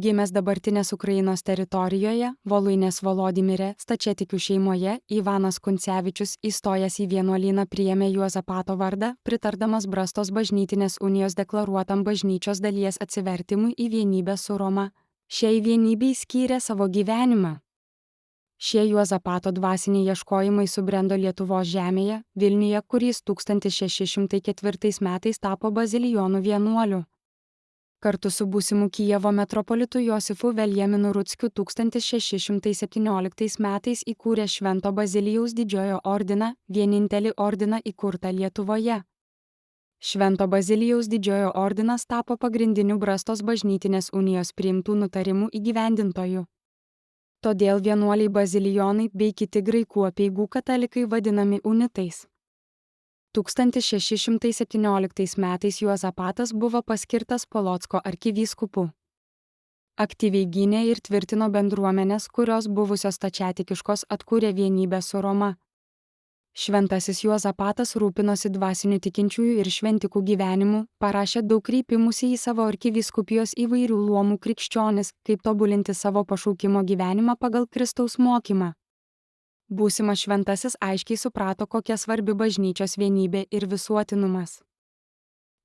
Gimęs dabartinės Ukrainos teritorijoje, Voluinės Volodymyre, stačiatikių šeimoje, Ivanas Kuncevičius, įstojęs į vienuolyną, priėmė Juozapato vardą, pritardamas Brastos bažnytinės unijos deklaruotam bažnyčios dalies atsivertimui į vienybę su Roma. Šiai vienybei skyrė savo gyvenimą. Šie Juozapato dvasiniai ieškojimai subrendo Lietuvos žemėje, Vilniuje, kur jis 1604 metais tapo bazilijonų vienuoliu. Kartu su būsimu Kijevo metropolitu Josifu Veljaminu Rutskiu 1617 metais įkūrė Švento Bazilijaus didžiojo ordiną, vienintelį ordiną įkurtą Lietuvoje. Švento Bazilijaus didžiojo ordinas tapo pagrindiniu Brastos bažnytinės unijos priimtų nutarimų įgyvendintoju. Todėl vienuoliai bazilijonai bei kiti graikų apeigų katalikai vadinami unitais. 1617 metais Juozapatas buvo paskirtas Polocko arkivyskupu. Aktyviai gynė ir tvirtino bendruomenės, kurios buvusios stačiatikiškos, atkūrė vienybę su Roma. Šventasis Juozapatas rūpinosi dvasiniu tikinčiųjų ir šventikų gyvenimu, parašė daug kreipimųsi į savo arkivyskupijos įvairių luomų krikščionis, kaip tobulinti savo pašaukimo gyvenimą pagal Kristaus mokymą. Būsimas šventasis aiškiai suprato, kokia svarbi bažnyčios vienybė ir visuotinumas.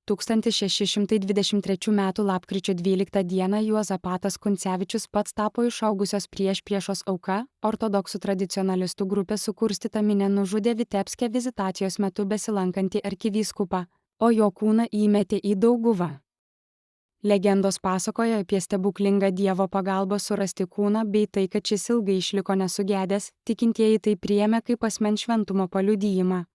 1623 m. lapkričio 12 d. Juozapatas Kuncevičius pats tapo išaugusios priešpriešos auka, ortodoksų tradicionalistų grupė sukurstyta minia nužudė Vitebske vizitacijos metu besilankantį arkivyskupą, o jo kūną įmetė į Dauguvą. Legendos pasakoja apie stebuklingą Dievo pagalbą surasti kūną bei tai, kad šis ilgai išliko nesugedęs, tikintieji tai priėmė kaip asmens šventumo paliudijimą.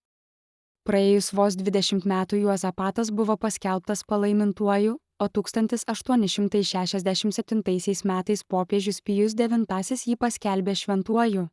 Praėjus vos 20 metų Juozapatas buvo paskelbtas palaimintuoju, o 1867 metais popiežius Pijus IX jį paskelbė šventuoju.